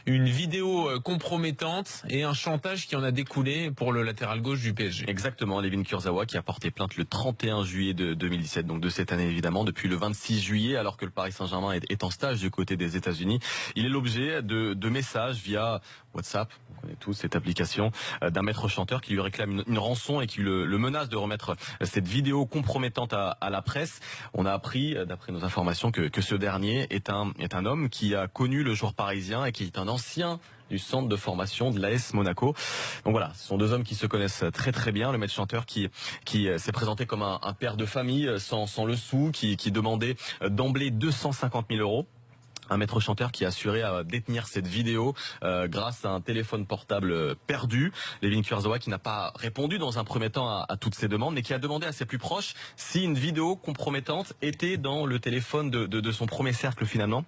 une vidéo compromettante et un chantage qui en a découlé pour le latéral gauche du PSG. Exactement, Layvin Kurzawa qui a porté plainte le 31 juillet de 2017, donc de cette année évidemment, depuis le 26 juillet, alors que le Paris Saint-Germain est en stage du côté des États-Unis. Il est l'objet de messages via WhatsApp, on connaît tous cette application, d'un maître chanteur qui lui réclame une rançon et qui le menace de remettre cette vidéo compromettante à la presse. On a appris, d'après nos informations, que ce dernier est un homme qui a connu le joueur parisien et qui est un ancien du centre de formation de l'AS Monaco. Donc voilà, ce sont deux hommes qui se connaissent très très bien. Le maître chanteur qui s'est présenté comme un père de famille sans le sou, qui demandait d'emblée 250 000 euros. Un maître chanteur qui a assuré à détenir cette vidéo grâce à un téléphone portable perdu. Layvin Kurzawa qui n'a pas répondu dans un premier temps à toutes ces demandes, mais qui a demandé à ses plus proches si une vidéo compromettante était dans le téléphone de son premier cercle finalement.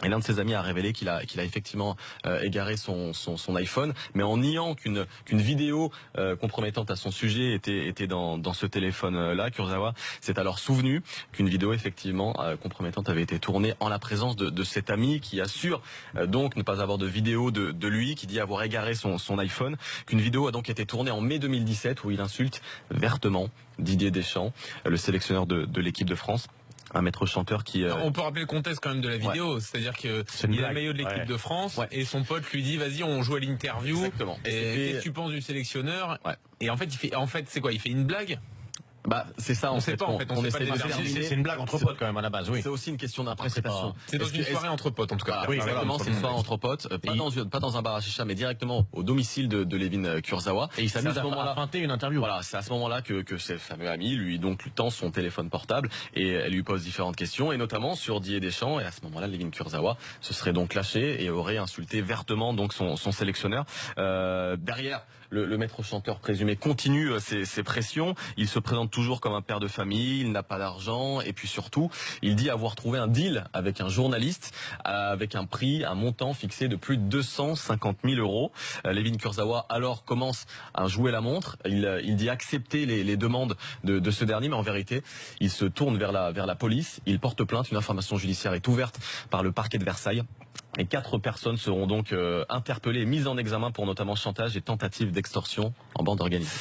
Et l'un de ses amis a révélé qu'il a effectivement égaré son iPhone, mais en niant qu'une vidéo compromettante à son sujet était dans ce téléphone-là. Kurzawa s'est alors souvenu qu'une vidéo effectivement compromettante avait été tournée en la présence de cet ami qui assure donc ne pas avoir de vidéo de lui, qui dit avoir égaré son iPhone. Qu'une vidéo a donc été tournée en mai 2017 où il insulte vertement Didier Deschamps, le sélectionneur de l'équipe de France. Un maître chanteur qui... On peut rappeler le contexte quand même de la vidéo, c'est-à-dire qu'il est le maillot de l'équipe de France et son pote lui dit vas-y on joue à l'interview. Exactement. Et qu'est-ce que tu penses du sélectionneur? Et en fait c'est quoi? Il fait une blague? Bah c'est ça, on sait pas. C'est une blague entre potes quand même à la base. Oui. C'est aussi une question d'interprétation. C'est dans une soirée entre potes en tout cas. Oui, exactement. C'est une soirée entre potes, pas dans un bar à chicha, mais directement au domicile de Layvin Kurzawa. Et il s'amuse à feinter une interview. Voilà, c'est à ce moment-là que ce fameux ami lui tend son téléphone portable et elle lui pose différentes questions, et notamment sur Didier Deschamps. Et à ce moment-là, Layvin Kurzawa se serait donc lâché et aurait insulté vertement donc son sélectionneur. Derrière, le maître chanteur présumé continue ses pressions. Il se présente toujours comme un père de famille, il n'a pas d'argent, et puis surtout, il dit avoir trouvé un deal avec un journaliste avec un montant fixé de plus de 250 000 euros. Layvin Kurzawa alors commence à jouer la montre. Il dit accepter les demandes de ce dernier, mais en vérité, il se tourne vers la police. Il porte plainte. Une information judiciaire est ouverte par le parquet de Versailles. Et 4 personnes seront donc interpellées et mises en examen pour notamment chantage et tentative d'extorsion en bande organisée.